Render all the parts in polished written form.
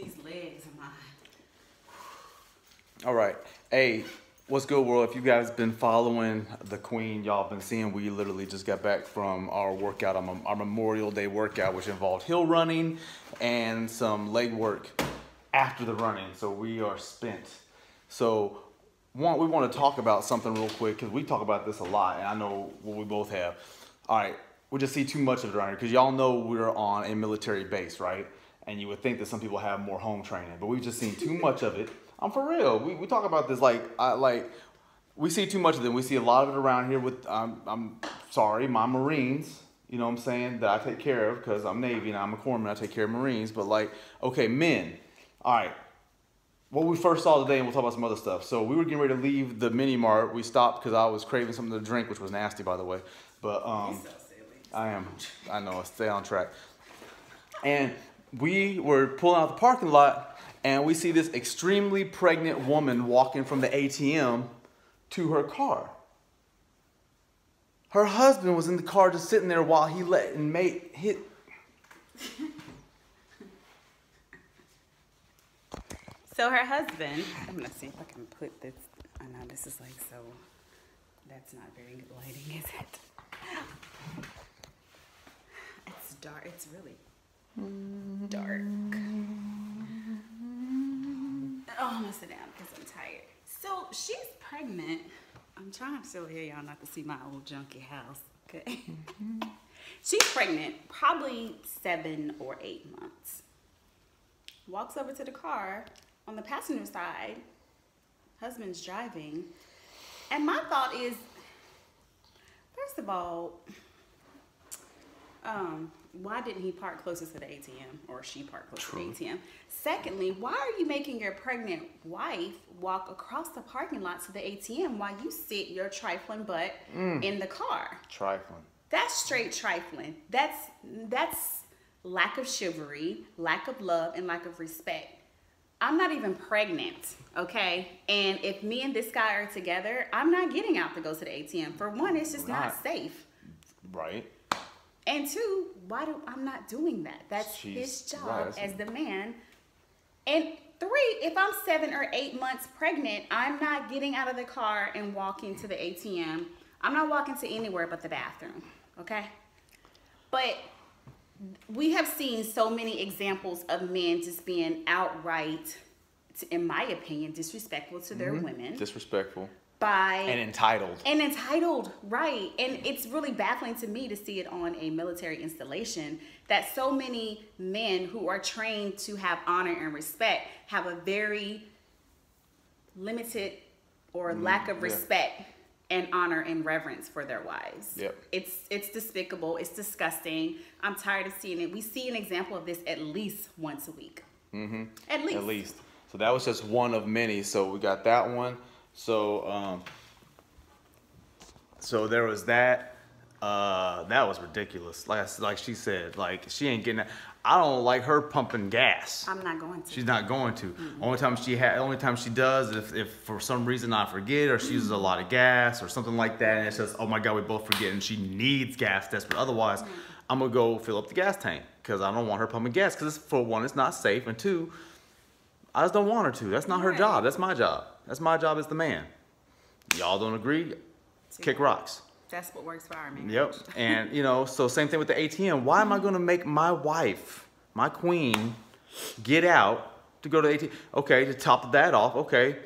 These legs of mine. All right. Hey, what's good, world? If you guys been following the Queen, y'all been seeing we literally just got back from our workout, our Memorial Day workout, which involved hill running and some leg work after the running. So we are spent. So we want to talk about something real quick because we talk about this a lot, and I know what we both have. All right. We just see too much of it around here because y'all know we're on a military base, right? And you would think that some people have more home training, but we've just seen too much of it. I'm for real. We talk about this like we see too much of it. We see a lot of it around here with I'm sorry, my Marines. You know what I'm saying, that I take care of because I'm Navy and I'm a corpsman. I take care of Marines. But like, okay, men. All right. What we first saw today, and we'll talk about some other stuff. So we were getting ready to leave the mini mart. We stopped because I was craving something to drink, which was nasty, by the way. But I am. I know. I stay on track. And we were pulling out the parking lot, and we see this extremely pregnant woman walking from the ATM to her car. Her husband was in the car just sitting there while he let and mate hit. So her husband, I'm going to see if I can put this, I know this is like so, that's not very good lighting, is it? It's dark, it's really dark. Oh, I'm going to sit down because I'm tired. So she's pregnant. I'm trying to show y'all not to see my old junky house, okay? She's pregnant, probably 7 or 8 months. Walks over to the car. On the passenger side, husband's driving. And my thought is, first of all, why didn't he park closer to the ATM, or she park closer to the ATM? Secondly, why are you making your pregnant wife walk across the parking lot to the ATM while you sit your trifling butt in the car? Trifling. That's straight trifling. That's lack of chivalry, lack of love, and lack of respect. I'm not even pregnant, okay? And if me and this guy are together, I'm not getting out to go to the ATM. For one, it's just not safe. Right. And two, I'm not doing that. That's his job as the man. And three, if I'm 7 or 8 months pregnant, I'm not getting out of the car and walking to the ATM. I'm not walking to anywhere but the bathroom, okay? But we have seen so many examples of men just being outright, in my opinion, disrespectful to their women. Disrespectful. And entitled. And entitled, right. And it's really baffling to me to see it on a military installation that so many men who are trained to have honor and respect have a very limited or lack of respect and honor and reverence for their wives. Yep. It's despicable. It's disgusting. I'm tired of seeing it. We see an example of this at least once a week. At least. At least. So that was just one of many. So we got that one. So so there was that. That was ridiculous. Like she said, like she ain't getting that. I don't like her pumping gas. I'm not going to. She's not going to. Only time she does, if for some reason I forget or she uses a lot of gas or something like that, and it says, oh my God, we both forget, and she needs gas desperate. Otherwise, I'm gonna go fill up the gas tank because I don't want her pumping gas because for one, it's not safe, and two, I just don't want her to. That's not her job. That's my job. That's my job as the man. Y'all don't agree? Kick rocks. That's what works for our marriage. Yep. And, you know, so same thing with the ATM. Why am I going to make my wife, my queen, get out to go to the ATM? Okay, to top that off, okay,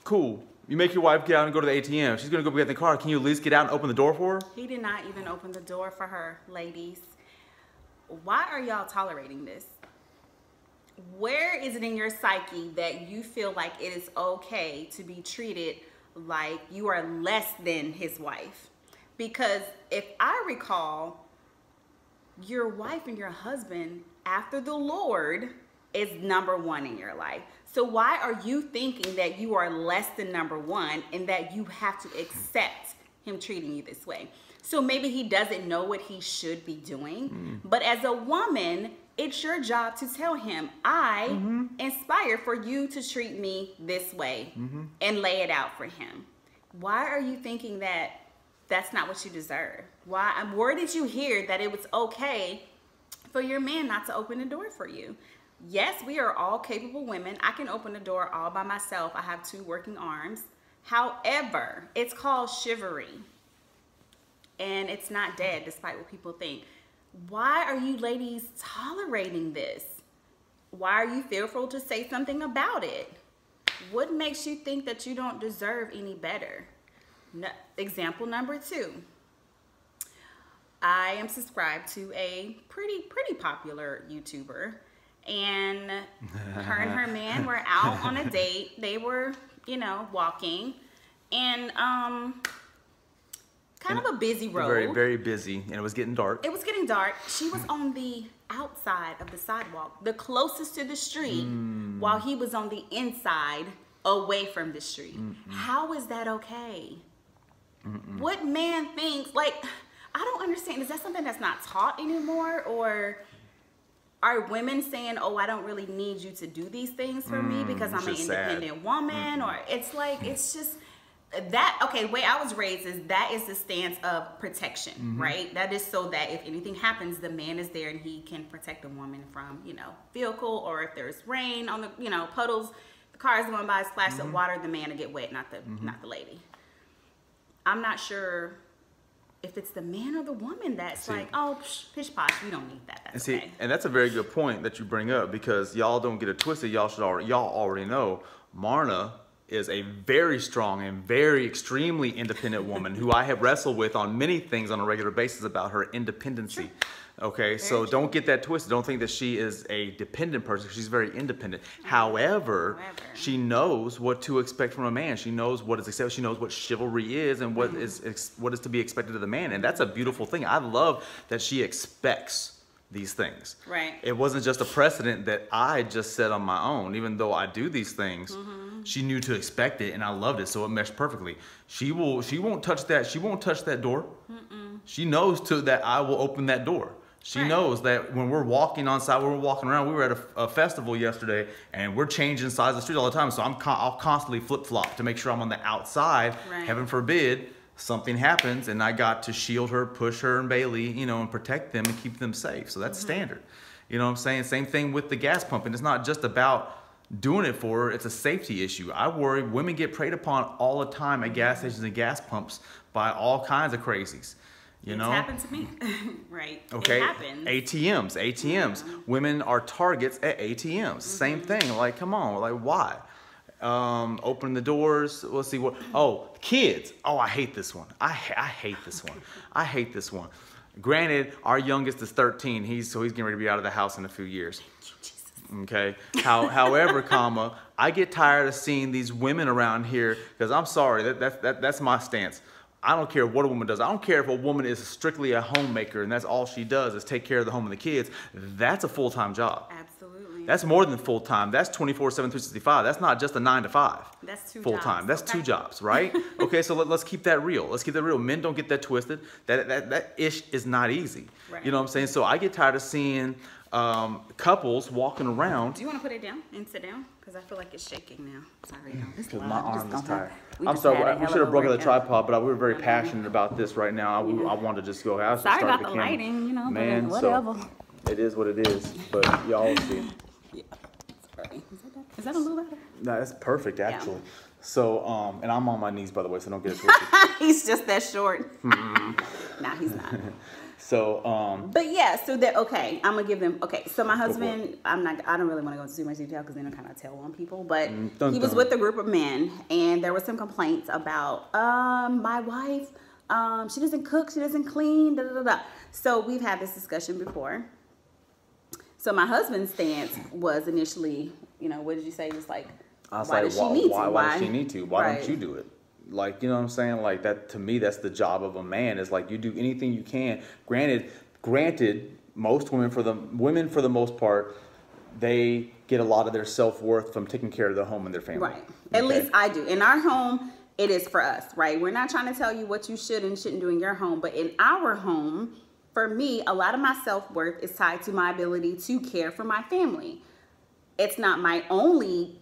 cool. You make your wife get out and go to the ATM. She's going to go get in the car. Can you at least get out and open the door for her? He did not even open the door for her, ladies. Why are y'all tolerating this? Where is it in your psyche that you feel like it is okay to be treated like you are less than his wife? Because if I recall, your wife and your husband, after the Lord, is number one in your life. So why are you thinking that you are less than number one and that you have to accept him treating you this way? So maybe he doesn't know what he should be doing. But as a woman, it's your job to tell him, I inspire for you to treat me this way and lay it out for him. Why are you thinking that that's not what you deserve? Where did you hear that it was okay for your man not to open the door for you? Yes, we are all capable women. I can open the door all by myself. I have 2 working arms. However, it's called chivalry. And it's not dead, despite what people think. Why are you ladies tolerating this? Why are you fearful to say something about it? What makes you think that you don't deserve any better? No, example number 2. I am subscribed to a pretty popular YouTuber, and her and her man were out on a date. They were, you know, walking, and kind of a busy road. Very, very busy, and it was getting dark. It was getting dark. She was on the outside of the sidewalk, the closest to the street, while he was on the inside, away from the street. How is that okay? What man thinks, like, I don't understand. Is that something that's not taught anymore? Or are women saying, oh, I don't really need you to do these things for me because I'm an independent woman? Or it's like, it's just that, okay, the way I was raised is that is the stance of protection, right? That is so that if anything happens, the man is there and he can protect the woman from, you know, vehicle, or if there's rain on the, you know, puddles, the car is going by, splash of water, the man will get wet, not the lady. I'm not sure if it's the man or the woman that's like, oh, pish posh, we don't need that. That's okay. And that's a very good point that you bring up, because y'all don't get it twisted. Y'all already know Marna is a very strong and very extremely independent woman who I have wrestled with on many things on a regular basis about her independency. Sure. Okay, so don't get that twisted. Don't think that she is a dependent person. She's very independent. However, she knows what to expect from a man. She knows what is accepted. She knows what chivalry is and what is to be expected of the man. And that's a beautiful thing. I love that she expects these things. Right. It wasn't just a precedent that I just set on my own. Even though I do these things, she knew to expect it, and I loved it, so it meshed perfectly. She won't touch that. She won't touch that door. She knows that I will open that door. She knows that when we're walking on side, when we're walking around, we were at a festival yesterday, and we're changing sides of the street all the time. So I'll constantly flip-flop to make sure I'm on the outside. Heaven forbid something happens, and I got to shield her, push her and Bailey, you know, and protect them and keep them safe. So that's standard. You know what I'm saying? Same thing with the gas pump. And it's not just about doing it for her. It's a safety issue. I worry women get preyed upon all the time at gas stations and gas pumps by all kinds of crazies. You know? It's happened to me. Right. Okay. It happens. ATMs. Women are targets at ATMs. Same thing. Like, come on. Like, why? Open the doors. Let's see what. Oh, kids. Oh, I hate this one. I hate this one. I hate this one. Granted, our youngest is 13. He's getting ready to be out of the house in a few years. Okay. However, I get tired of seeing these women around here, because I'm sorry, that's my stance. I don't care what a woman does. I don't care if a woman is strictly a homemaker and that's all she does is take care of the home and the kids. That's a full-time job. Absolutely. That's more than full-time. That's 24/7, 365. That's not just a 9 to 5. That's 2 full-time. jobs. That's 2 jobs, right? Okay, so let's keep that real. Let's keep that real. Men don't get that twisted. That ish is not easy. Right. You know what I'm saying? So I get tired of seeing couples walking around. Do you want to put it down and sit down? Because I feel like it's shaking now. Sorry, y'all. Because my arm is tired. I'm sorry, we should have broken the tripod, but we were very passionate about this right now. I wanted to just go out. Sorry about the lighting, you know, man, whatever. So it is what it is, but y'all see. Yeah, sorry. Is that a little better? No, that's perfect, actually. Yeah. So, and I'm on my knees, by the way, so don't get it twisted. He's just that short. Nah, he's not. So, but yeah, so that, okay, I'm gonna give them, okay, so my husband, I don't really want to go into too much detail because then I kind of tell on people, but he was with a group of men, and there were some complaints about, my wife, she doesn't cook, she doesn't clean, da da da da. So we've had this discussion before. So my husband's stance was initially, you know, what did you say? It was like, why does she need to? Why does she need to? Why don't you do it? Like, you know what I'm saying? Like, that, to me, that's the job of a man, is like, you do anything you can. Granted, most women, for the most part, they get a lot of their self-worth from taking care of their home and their family. Right. Okay? At least I do. In our home, it is for us, right? We're not trying to tell you what you should and shouldn't do in your home, but in our home, for me, a lot of my self-worth is tied to my ability to care for my family. It's not the only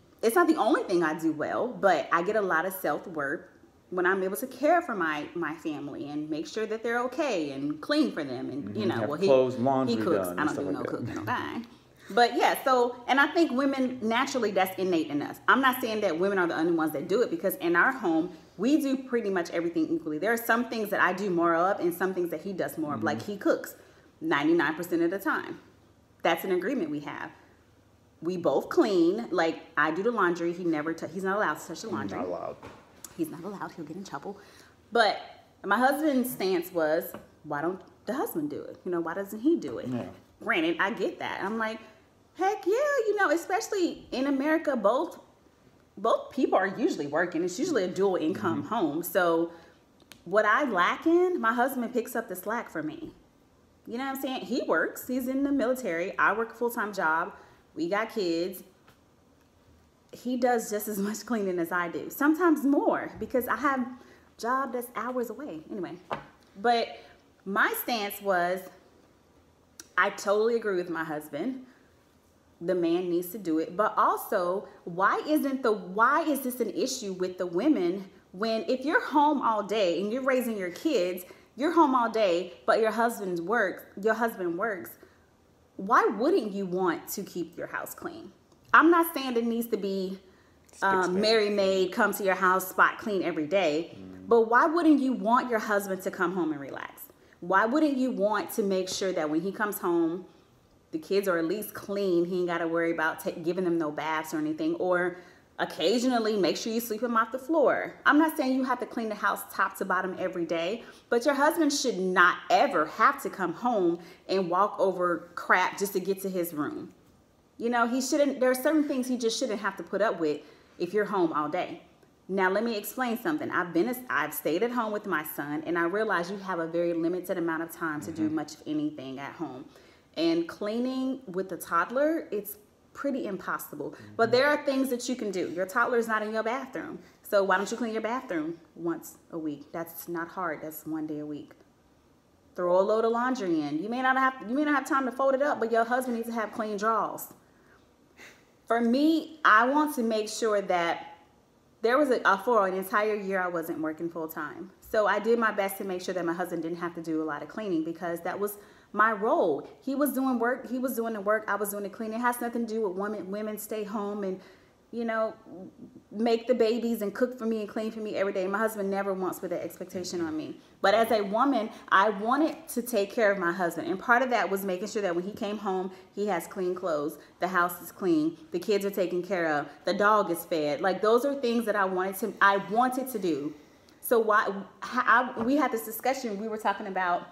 thing I do well, but I get a lot of self-worth when I'm able to care for my family and make sure that they're okay and clean for them, and you know, clothes, laundry he cooks. done, I don't do no cooking, okay. But yeah, so, and I think women, naturally, that's innate in us. I'm not saying that women are the only ones that do it, because in our home, we do pretty much everything equally. There are some things that I do more of and some things that he does more of. Like, he cooks 99% of the time. That's an agreement we have. We both clean. Like, I do the laundry. He's not allowed to touch the laundry. Not allowed. He's not allowed. He'll get in trouble. But my husband's stance was, why don't the husband do it? You know, why doesn't he do it? Yeah. Granted, I get that. I'm like, heck yeah, you know, especially in America, both people are usually working. It's usually a dual income home. So what I lack in, my husband picks up the slack for me. You know what I'm saying? He works. He's in the military. I work a full-time job. We got kids. He does just as much cleaning as I do. Sometimes more, because I have a job that's hours away. Anyway, but my stance was, I totally agree with my husband. The man needs to do it. But also, why is this an issue with the women when, if you're home all day and you're raising your kids, you're home all day, but your husband works, why wouldn't you want to keep your house clean? I'm not saying it needs to be Mary maid, come to your house, spot clean every day, but why wouldn't you want your husband to come home and relax? Why wouldn't you want to make sure that when he comes home, the kids are at least clean? He ain't got to worry about giving them no baths or anything. Or occasionally make sure you sweep them off the floor. I'm not saying you have to clean the house top to bottom every day, but your husband should not ever have to come home and walk over crap just to get to his room. You know, he shouldn't. There are certain things he just shouldn't have to put up with if you're home all day. Now, let me explain something. I've stayed at home with my son, and I realize you have a very limited amount of time to do much of anything at home. And cleaning with the toddler, it's pretty impossible. But there are things that you can do. Your toddler is not in your bathroom, so why don't you clean your bathroom once a week? That's not hard. That's one day a week. Throw a load of laundry in. You may not have time to fold it up, but your husband needs to have clean drawers. For me, I want to make sure that there was for an entire year I wasn't working full time. So I did my best to make sure that my husband didn't have to do a lot of cleaning, because that was my role. He was doing work. He was doing the work. I was doing the cleaning. It has nothing to do with women stay home and, you know, make the babies and cook for me and clean for me every day. My husband never once put that expectation on me. But as a woman, I wanted to take care of my husband. And part of that was making sure that when he came home, he has clean clothes, the house is clean, the kids are taken care of, the dog is fed. Like, those are things that I wanted to do. So we had this discussion. We were talking about,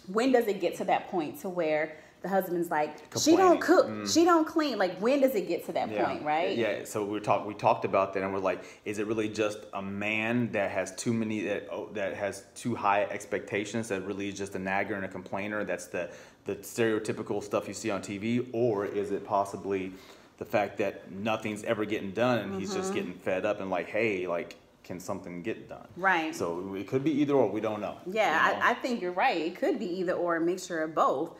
when does it get to that point to where the husband's like, she don't cook, she don't clean? Like, when does it get to that point, right? Yeah. So we talked about that, and we're like, is it really just a man that has that has too high expectations, that really is just a nagger and a complainer? That's the stereotypical stuff you see on TV, or is it possibly the fact that nothing's ever getting done and he's just getting fed up and like, hey, like, can something get done? Right. So it could be either or. We don't know. Yeah, you know? I think you're right. It could be either or, a mixture of both.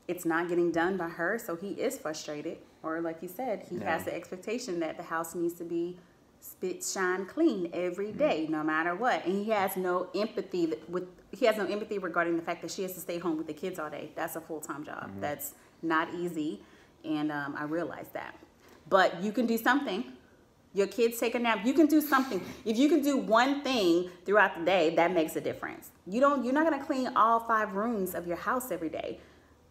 It's not getting done by her, so he is frustrated. Or like you said, he has the expectation that the house needs to be spit, shine clean every day, no matter what. And he has no empathy regarding the fact that she has to stay home with the kids all day. That's a full-time job. That's not easy, and I realize that. But you can do something. Your kids take a nap. You can do something. If you can do one thing throughout the day, that makes a difference. You're not going to clean all 5 rooms of your house every day,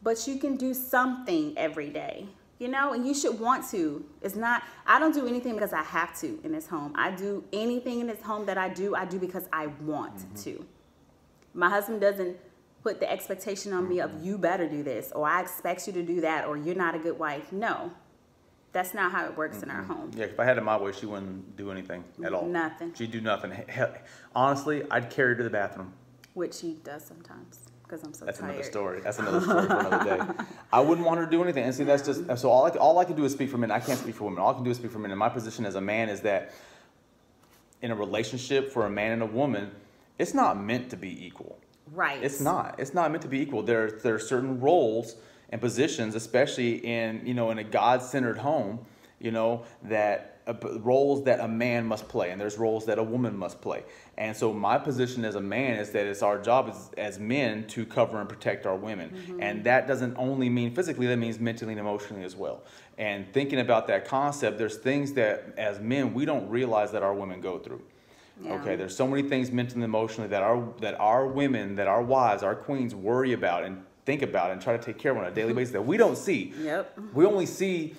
but you can do something every day, you know, and you should want to. I don't do anything because I have to in this home. I do anything in this home that I do because I want to. My husband doesn't put the expectation on me of, you better do this, or I expect you to do that, or you're not a good wife. No. That's not how it works in our home. Yeah, if I had it my way, she wouldn't do anything at all. Nothing. She'd do nothing. Hell, honestly, I'd carry her to the bathroom. Which she does sometimes, because I'm so tired. That's another story. That's another story for another day. I wouldn't want her to do anything. And see, that's just, so all I can do is speak for men. I can't speak for women. All I can do is speak for men. And my position as a man is that in a relationship for a man and a woman, it's not meant to be equal. Right. It's not. It's not meant to be equal. There are certain roles and positions, especially in a God-centered home, you know, that roles that a man must play, and there's roles that a woman must play. And so my position as a man is that it's our job as men to cover and protect our women. And that doesn't only mean physically, that means mentally and emotionally as well. And thinking about that concept, there's things that as men we don't realize that our women go through. Yeah. Okay, there's so many things mentally and emotionally that our women, that our wives, our queens worry about and think about and try to take care of on a daily basis that we don't see. Yep. We only see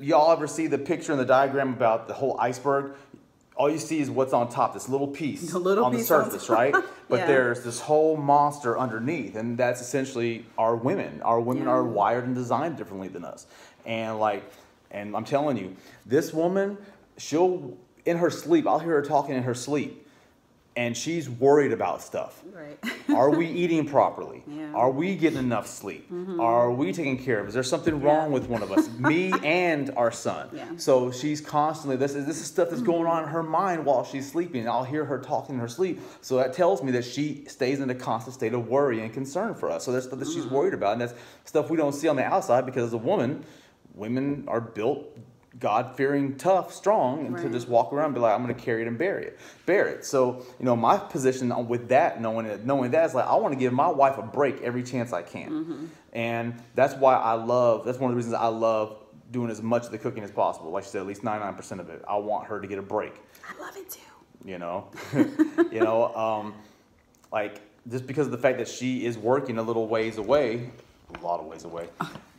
y'all ever see the picture in the diagram about the whole iceberg? All you see is what's on top, this little piece on the surface, right? But yeah, there's this whole monster underneath, and that's essentially our women. Our women are wired and designed differently than us. And and I'm telling you, this woman, she'll, in her sleep, I'll hear her talking in her sleep, and she's worried about stuff. Right. Are we eating properly? Yeah. Are we getting enough sleep? Are we taking care of? Is there something wrong with one of us? Me and our son. Yeah. So she's constantly, this is stuff that's going on in her mind while she's sleeping. I'll hear her talking in her sleep. So that tells me that she stays in a constant state of worry and concern for us. So there's stuff that she's worried about, and that's stuff we don't see on the outside, because as a woman, women are built God-fearing, tough, strong, and to just walk around and be like, I'm going to carry it and bear it. So, you know, my position with that, knowing that is like, I want to give my wife a break every chance I can. And that's why that's one of the reasons I love doing as much of the cooking as possible. Like you said, at least 99% of it. I want her to get a break. I love it too. You know, like just because of the fact that she is working a little ways away, a lot of ways away.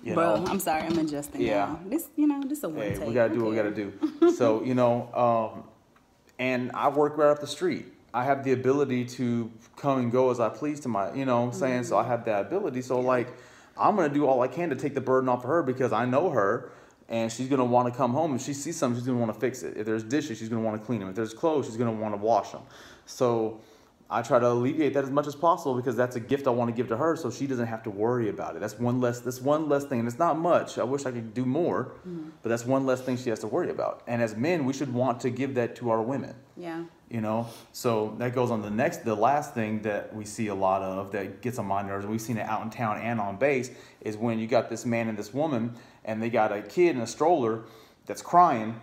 You know, I'm sorry, I'm adjusting. Yeah, now. This is a one take. We gotta do what we gotta do. So and I work right up the street. I have the ability to come and go as I please to my, you know what I'm saying? So I have that ability. So like, I'm gonna do all I can to take the burden off of her, because I know her, and she's gonna want to come home. If she sees something, she's gonna want to fix it. If there's dishes, she's gonna want to clean them. If there's clothes, she's gonna want to wash them. So I try to alleviate that as much as possible, because that's a gift I want to give to her, so she doesn't have to worry about it. That's one less thing, and it's not much. I wish I could do more, but that's one less thing she has to worry about. And as men, we should want to give that to our women. Yeah. You know, so that goes on the last thing that we see a lot of that gets on my nerves, and we've seen it out in town and on base, is when you got this man and this woman, and they got a kid in a stroller that's crying,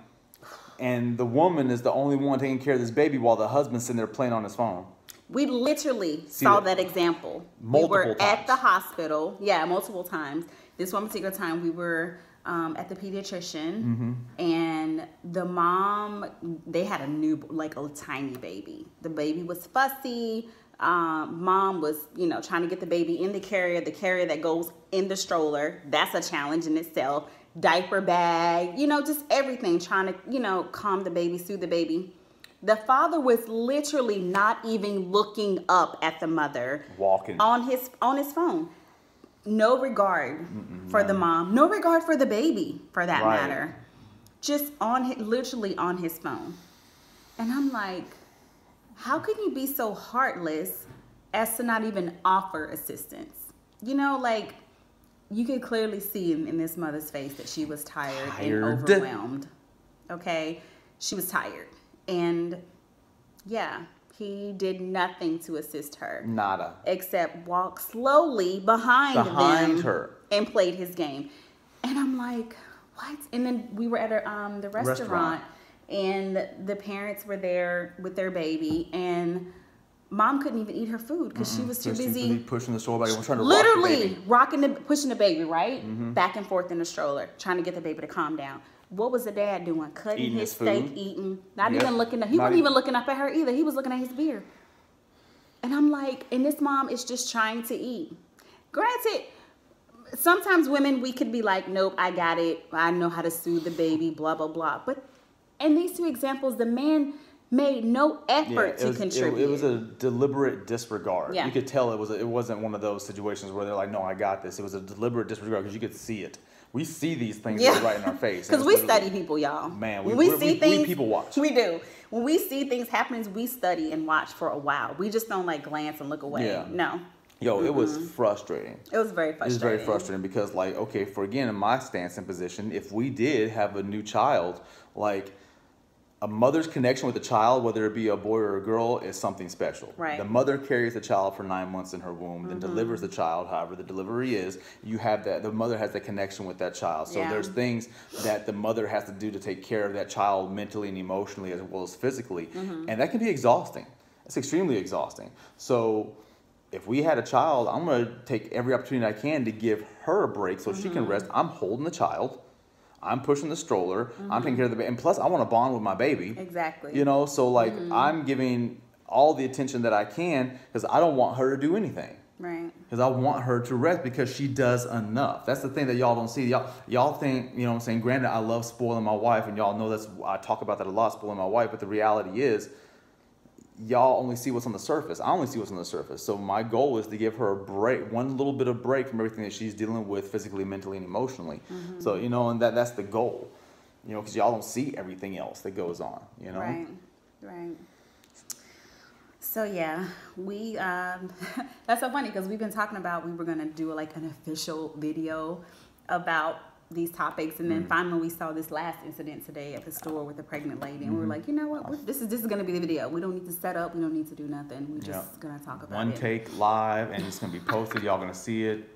and the woman is the only one taking care of this baby while the husband's sitting there playing on his phone. We literally saw that example. Multiple times. We were times. at the hospital. Yeah, multiple times. This one particular time, we were at the pediatrician, and the mom, they had a tiny baby. The baby was fussy. Mom was, trying to get the baby in the carrier that goes in the stroller. That's a challenge in itself. Diaper bag, just everything, trying to, calm the baby, soothe the baby. The father was literally not even looking up at the mother. Walking. On his phone. No regard for the mom. No regard for the baby, for that matter. Just literally on his phone. And I'm like, how can you be so heartless as to not even offer assistance? You could clearly see in this mother's face that she was tired and overwhelmed. Okay? She was tired. And yeah, he did nothing to assist her. Nada. Except walk slowly behind her and played his game. And I'm like, what? And then we were at the restaurant, and the parents were there with their baby, and mom couldn't even eat her food because she was too busy pushing the stroller back and trying to literally pushing the baby back and forth in the stroller, trying to get the baby to calm down. What was the dad doing? Cutting his steak, eating, not even looking up. He wasn't even looking up at her either. He was looking at his beer. And I'm like, and this mom is just trying to eat. Granted, sometimes women, we could be like, nope, I got it. I know how to soothe the baby, blah, blah, blah. But in these two examples, the man made no effort to contribute. It was a deliberate disregard. Yeah. You could tell it wasn't one of those situations where they're like, no, I got this. It was a deliberate disregard because you could see it. We see these things right in our face. Because we study people, y'all. Man, we see things. We people watch. We do. When we see things happening, we study and watch for a while. We just don't glance and look away. Yeah. No. Yo, it was frustrating. It was very frustrating. It was very frustrating because, in my stance and position, if we did have a new child, a mother's connection with a child, whether it be a boy or a girl, is something special. Right. The mother carries the child for 9 months in her womb, then delivers the child, however the delivery is. You have that, the mother has that connection with that child. So there's things that the mother has to do to take care of that child mentally and emotionally as well as physically. And that can be exhausting. It's extremely exhausting. So if we had a child, I'm going to take every opportunity I can to give her a break so she can rest. I'm holding the child. I'm pushing the stroller. I'm taking care of the baby. And plus, I want to bond with my baby. Exactly. You know, so like I'm giving all the attention that I can because I don't want her to do anything. Right. Because I want her to rest because she does enough. That's the thing that y'all don't see. Y'all think, you know what I'm saying, granted, I love spoiling my wife, and y'all know I talk about that a lot, spoiling my wife, but the reality is, y'all only see what's on the surface. I only see what's on the surface. So my goal is to give her a break, one little bit of break from everything that she's dealing with physically, mentally, and emotionally. So, you know, and that's the goal, you know, because y'all don't see everything else that goes on, you know? Right, right. So yeah, we, that's so funny because we've been talking about we were going to do like an official video about these topics, and then finally we saw this last incident today at the store with a pregnant lady, and we were like, you know what, this is going to be the video. We don't need to set up, we don't need to do nothing, we're just going to talk about one it. take live, and it's going to be posted. Y'all going to see it.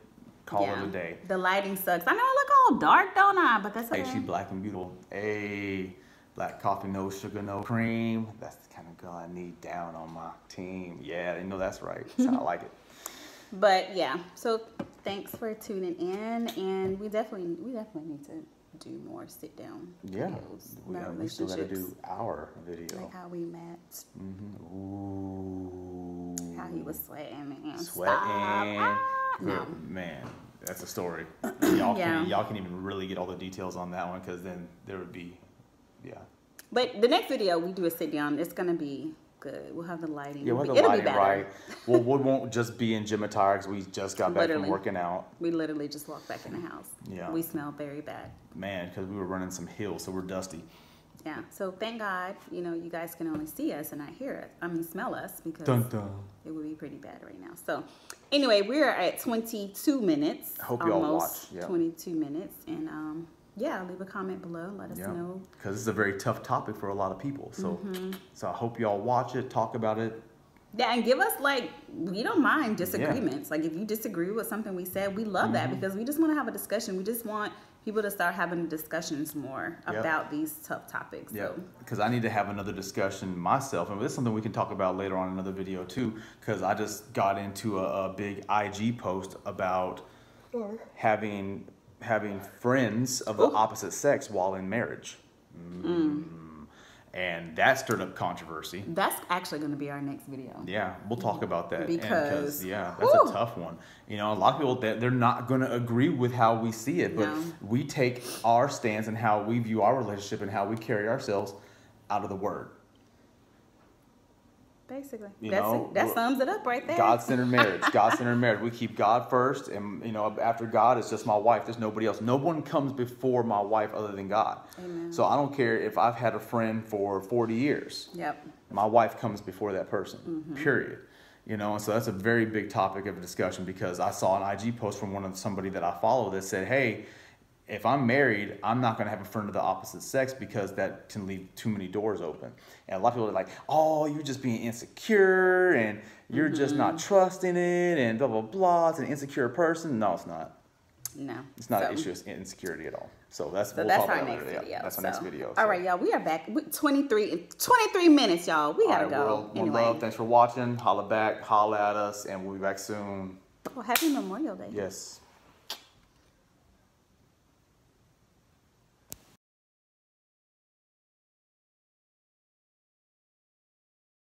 Call it a day. The lighting sucks. I know I look all dark, don't I? But that's okay. Hey, she black and beautiful. Hey, black coffee, no sugar, no cream. That's the kind of girl I need down on my team. Yeah, they know that's right. That's how I like it. But yeah, so thanks for tuning in, and we definitely need to do more sit down videos. We still got to do our video. Like how we met. Ooh. How he was sweating and sweating. No. Man, that's a story. Y'all can even really get all the details on that one, because then there would be, But the next video we do a sit down. It's gonna be good. We'll have the lighting. Yeah, we'll have the lighting right. Well, we won't just be in gym attire because we just got back from working out. We literally just walked back in the house. Yeah. We smell very bad. Man, because we were running some hills, so we're dusty. Yeah. So thank God, you know, you guys can only see us and not hear us. I mean, smell us, because it would be pretty bad right now. So anyway, we're at 22 minutes. Hope y'all watch. Yeah. 22 minutes. And leave a comment below. Let us know. Because this is a very tough topic for a lot of people. So, so I hope y'all watch it, talk about it. Yeah, and give us, like, we don't mind disagreements. Like, if you disagree with something we said, we love that, because we just want to have a discussion. We just want people to start having discussions more about these tough topics. Yeah, because I need to have another discussion myself, and this is something we can talk about later on in another video too, because I just got into a big IG post about having friends of the opposite sex while in marriage. And that stirred up controversy. That's actually going to be our next video. Yeah, we'll talk about that. Because that's a tough one. You know, a lot of people, they're not going to agree with how we see it, but we take our stance and how we view our relationship and how we carry ourselves out of the Word. Basically, that sums it up right there. God-centered marriage. God-centered marriage. We keep God first, and you know, after God, it's just my wife. There's nobody else. No one comes before my wife other than God. Amen. So I don't care if I've had a friend for 40 years. Yep. My wife comes before that person. Period. You know, and so that's a very big topic of discussion, because I saw an IG post from somebody that I follow that said, "Hey, if I'm married, I'm not going to have a friend of the opposite sex because that can leave too many doors open." And a lot of people are like, "Oh, you're just being insecure and you're just not trusting it and blah, blah, blah. It's an insecure person." No, it's not. No. It's not an issue of insecurity at all. So that's our next video. Yeah, that's our next video. All right, y'all. We are back. 23 minutes, y'all. We got to go. One love. Thanks for watching. Holla back. Holla at us. And we'll be back soon. Well, happy Memorial Day. Yes.